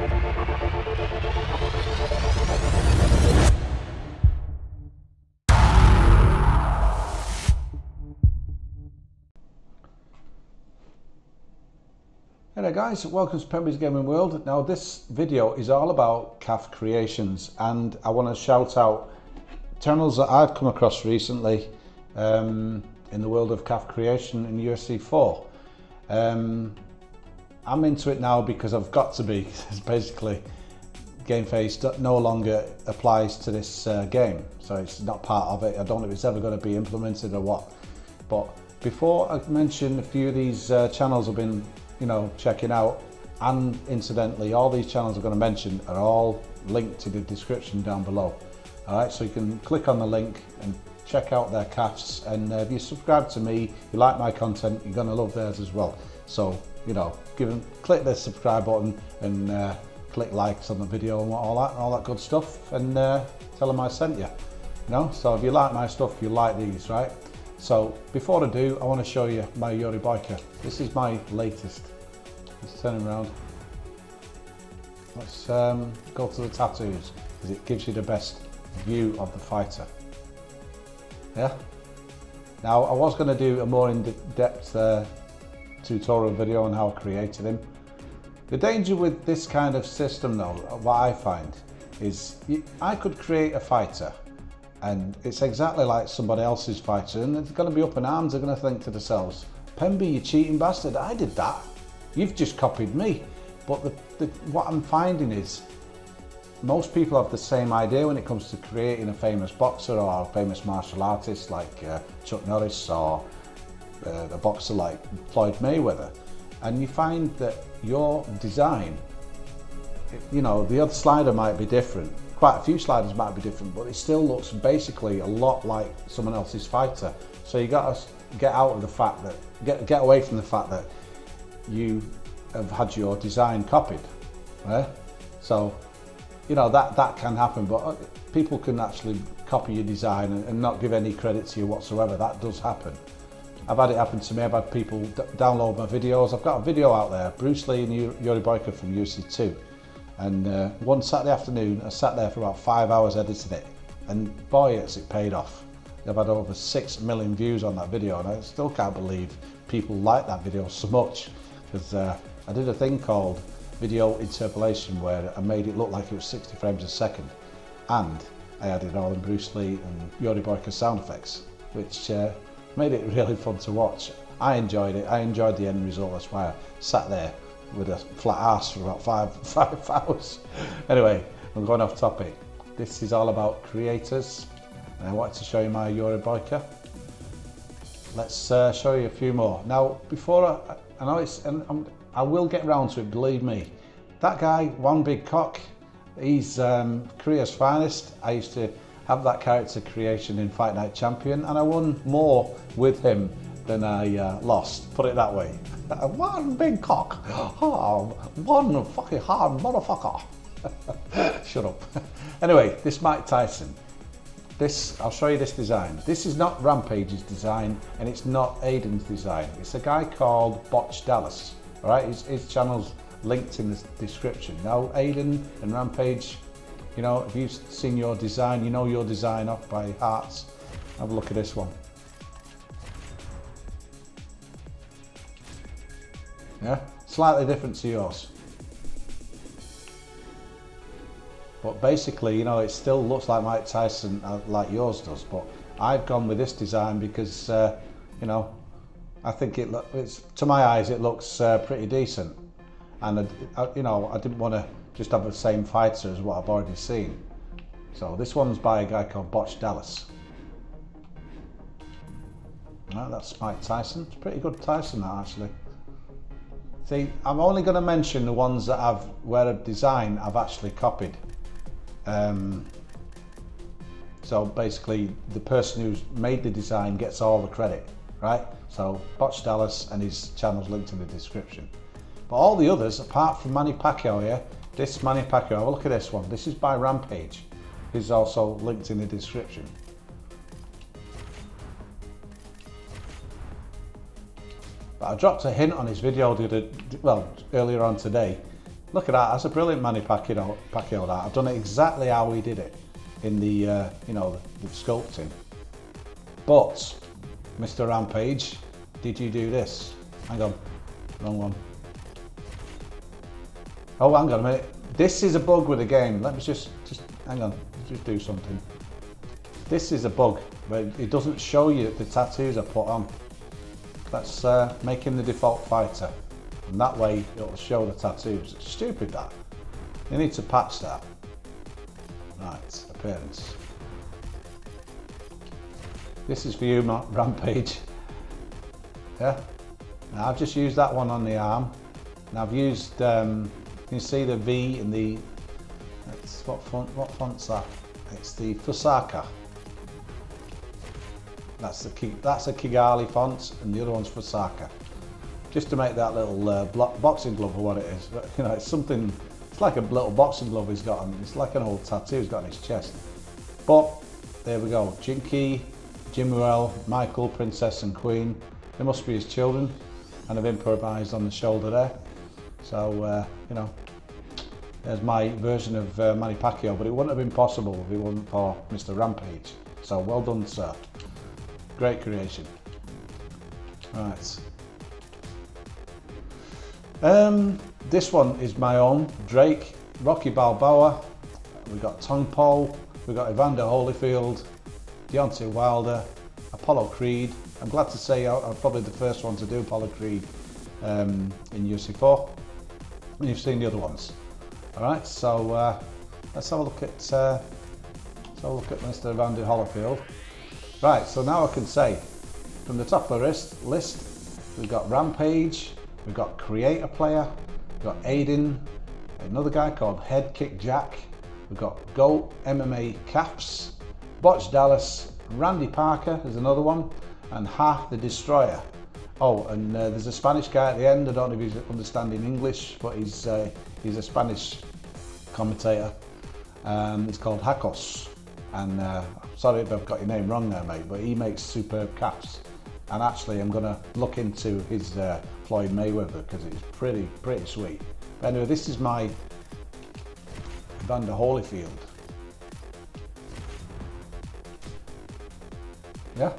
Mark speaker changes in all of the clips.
Speaker 1: Hello guys, welcome to PEMBY'S Gaming World. Now this video is all about CAF creations, and I want to shout out channels that I've come across recently in the world of CAF creation in UFC 4. I'm into it now because I've got to be. It's basically game face no longer applies to this game, so it's not part of it. I don't know if it's ever going to be implemented or what. But before I mention a few of these channels I've been checking out, and incidentally all these channels I'm going to mention are all linked to the description down below. Alright, so you can click on the link and check out their CAFs, and if you subscribe to me, you like my content, you're going to love theirs as well. So click the subscribe button and click likes on the video and all that good stuff, and tell them I sent you. So if you like my stuff, you like these, right? So before I do, I want to show you my Yuri biker. This is my latest. Let's turn him around. Let's go to the tattoos, because it gives you the best view of the fighter. Yeah. Now I was going to do a more in-depth tutorial video on how I created him. The danger with this kind of system though, what I find, is I could create a fighter and it's exactly like somebody else's fighter, and they're going to be up in arms. They're going to think to themselves, Pemby, you cheating bastard, I did that. You've just copied me. But what I'm finding is most people have the same idea when it comes to creating a famous boxer or a famous martial artist like Chuck Norris, or a boxer like Floyd Mayweather. And you find that your design, the other slider might be different. Quite a few sliders might be different, but it still looks basically a lot like someone else's fighter. So you got to get out of the fact that, get away from the fact that you have had your design copied, right? So, that can happen, but people can actually copy your design and not give any credit to you whatsoever. That does happen. I've had it happen to me. I've had people download my videos. I've got a video out there, Bruce Lee and Yuri Boyka from UFC 2. And one Saturday afternoon, I sat there for about 5 hours editing it, and boy, it paid off. I've had over 6 million views on that video, and I still can't believe people like that video so much, because I did a thing called video interpolation where I made it look like it was 60 frames a second, and I added all the Bruce Lee and Yuri Boyka sound effects, which made it really fun to watch. I enjoyed it. I enjoyed the end result. That's why I sat there with a flat ass for about five hours. Anyway, I'm going off topic. This is all about creators, and I wanted to show you my Yuri Boyka. Let's show you a few more. Now, before I know it's, and I will get round to it, believe me. That guy, One Big Cock, he's Korea's finest. I used to have that character creation in Fight Night Champion, and I won more with him than I lost, put it that way. One big cock, oh, one fucking hard motherfucker. Shut up. Anyway, this Mike Tyson. I'll show you this design. This is not Rampage's design, and it's not Aiden's design. It's a guy called Botch Dallas. All right, his channel's linked in the description. Now, Aiden and Rampage, if you've seen your design, you know your design off by hearts. Have a look at this one. Yeah, slightly different to yours. But basically, it still looks like Mike Tyson, like yours does. But I've gone with this design because, I think it's, to my eyes, it looks pretty decent. And, I didn't want to just have the same fighter as what I've already seen. So this one's by a guy called Botch Dallas. Right, that's Mike Tyson. It's pretty good Tyson, that, actually. See, I'm only going to mention the ones that where a design I've actually copied. So basically, the person who's made the design gets all the credit, right? So Botch Dallas, and his channel's linked in the description. But all the others, apart from Manny Pacquiao here, this Manny Pacquiao, have a look at this one. This is by Rampage. He's also linked in the description. But I dropped a hint on his video earlier on today, Look at that, that's a brilliant Manny Pacquiao that. I've done it exactly how he did it in the, you know, the sculpting. But, Mr. Rampage, did you do this? Hang on, wrong one. Oh, hang on a minute. This is a bug with the game. Let me just hang on, just do something. This is a bug, but it doesn't show you the tattoos I put on. Let's make him the default fighter. And that way it'll show the tattoos. It's stupid that. You need to patch that. Right, appearance. This is for you, Rampage. Yeah. Now I've just used that one on the arm. And I've used, you can see the V in the, it's, what font's that? It's the Fusaka. That's a Kigali font, and the other one's Fusaka. Just to make that little boxing glove or what it is. But, you know, it's something, it's like a little boxing glove he's got on, it's like an old tattoo he's got on his chest. But, there we go, Jinky, Jimuel, Michael, Princess and Queen. They must be his children, and I've improvised on the shoulder there. So, you know, there's my version of Manny Pacquiao, but it wouldn't have been possible if it wasn't for Mr. Rampage. So, well done, sir. Great creation. Right. This one is my own. Drake, Rocky Balboa, we've got Tong Po, we've got Evander Holyfield, Deontay Wilder, Apollo Creed. I'm glad to say I'm probably the first one to do Apollo Creed in UFC 4. And you've seen the other ones. Alright, so let's have a look at Mr. Evander Holyfield. Right, so now I can say, from the top of the list, we've got Rampage, we've got Creator Player, we've got Aiden, another guy called Head Kick Jack, we've got Go MMA Caps, Botch Dallas, Randy Parker is another one, and Half the Destroyer. Oh, and there's a Spanish guy at the end. I don't know if he's understanding English, but he's a Spanish commentator. It's called Hakos, and sorry if I've got your name wrong there, mate, but he makes superb caps. And actually, I'm going to look into his Floyd Mayweather because it's pretty sweet. But anyway, this is my Evander Holyfield. Yeah.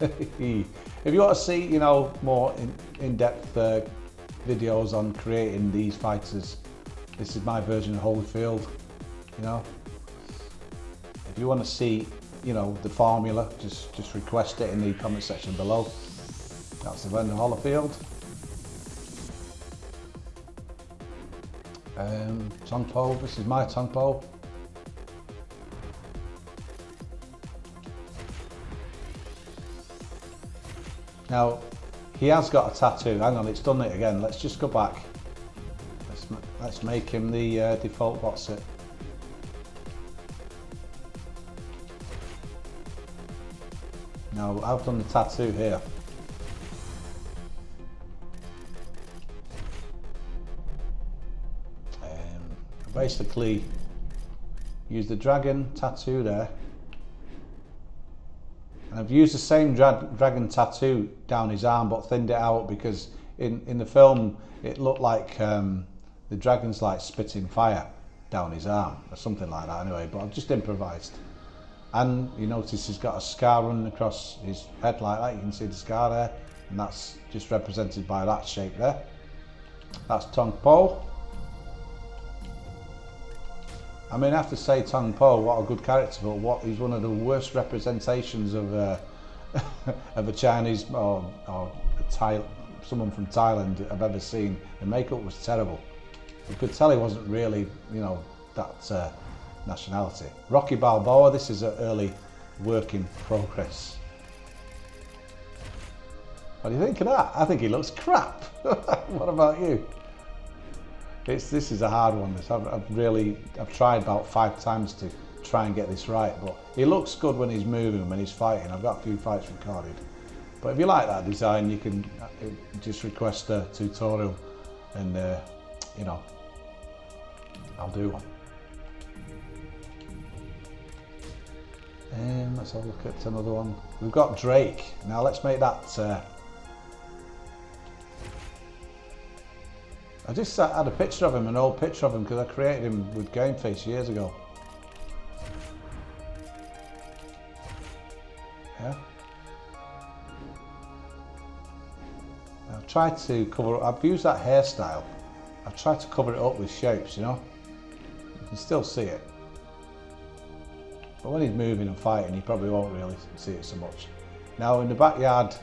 Speaker 1: If you want to see, you know, more in-depth videos on creating these fighters, this is my version of Holyfield. You know, if you want to see, you know, the formula, just request it in the comment section below. That's Evander Holyfield. Tong Po, this is my Tong Po. Now, he has got a tattoo. Hang on, it's done it again. Let's just go back. Let's make him the default boxer. Now, I've done the tattoo here. Basically, use the dragon tattoo there. And I've used the same dragon tattoo down his arm, but thinned it out because in the film it looked like the dragon's like spitting fire down his arm or something like that. Anyway, but I've just improvised. And you notice he's got a scar running across his head like that. You can see the scar there, and that's just represented by that shape there. That's Tong Po. I mean, I have to say, Tong Po, what a good character, but he's one of the worst representations of of a Chinese or someone from Thailand I've ever seen. The makeup was terrible. You could tell he wasn't really, you know, that nationality. Rocky Balboa, this is an early work in progress. What do you think of that? I think he looks crap. What about you? This is a hard one. I've tried about 5 times to try and get this right, but he looks good when he's moving, when he's fighting. I've got a few fights recorded. But if you like that design, you can just request a tutorial, and you know, I'll do one. Let's have a look at another one. We've got Drake. Now let's make that I just had a picture of him, an old picture of him, because I created him with Game Face years ago. Yeah. I've tried to cover, I've used that hairstyle. I've tried to cover it up with shapes, you know. You can still see it. But when he's moving and fighting, you probably won't really see it so much. Now in the backyard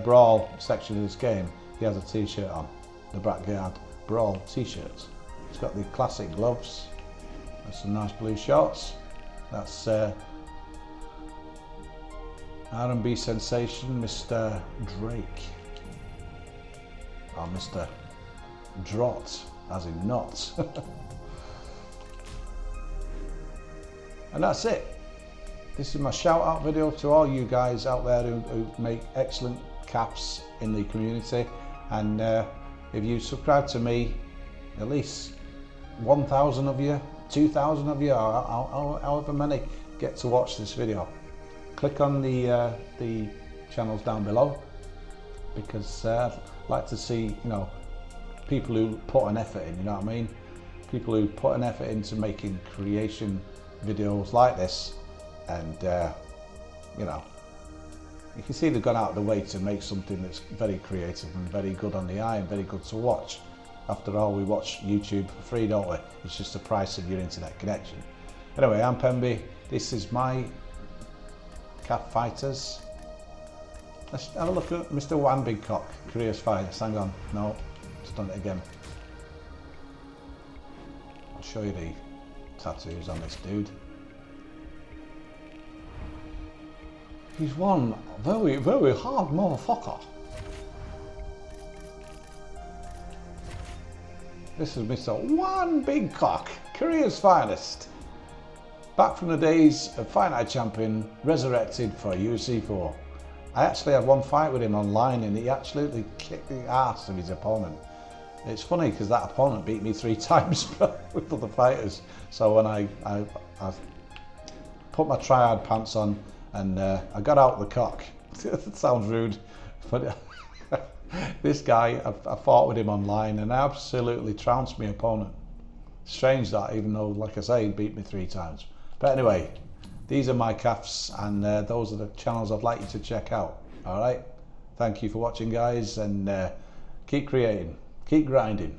Speaker 1: brawl section of this game, he has a t-shirt on. The backyard brawl t-shirts. He's got the classic gloves and some nice blue shorts. That's R&B sensation Mr. Drake. Or Mr. Drott, as in not. And that's it. This is my shout out video to all you guys out there who make excellent CAFs in the community. And if you subscribe to me, at least 1,000 of you, 2,000 of you, or however many get to watch this video, click on the channels down below, because I'd like to see, you know, people who put an effort in, you know what I mean? People who put an effort into making creation videos like this, and you know, you can see they've gone out of the way to make something that's very creative and very good on the eye and very good to watch. After all, we watch YouTube for free, don't we? It's just the price of your internet connection. Anyway, I'm Pemby. This is my CAF fighters. Let's have a look at Mr. One Big Cock, careers fighters. Hang on, no, just done it again. I'll show you the tattoos on this dude. He's one very, very hard motherfucker. This is Mr. One Big Cock, career's finest. Back from the days of Fight Night Champion, resurrected for UFC 4. I actually had one fight with him online and he absolutely kicked the ass of his opponent. It's funny because that opponent beat me 3 times with other fighters. So when I put my triad pants on and I got out the cock. It sounds rude, but this guy, I fought with him online and I absolutely trounced my opponent. Strange that, even though, like I say, he beat me 3 times. But anyway, these are my CAFs, and those are the channels I'd like you to check out. All right, thank you for watching, guys, and keep creating, keep grinding.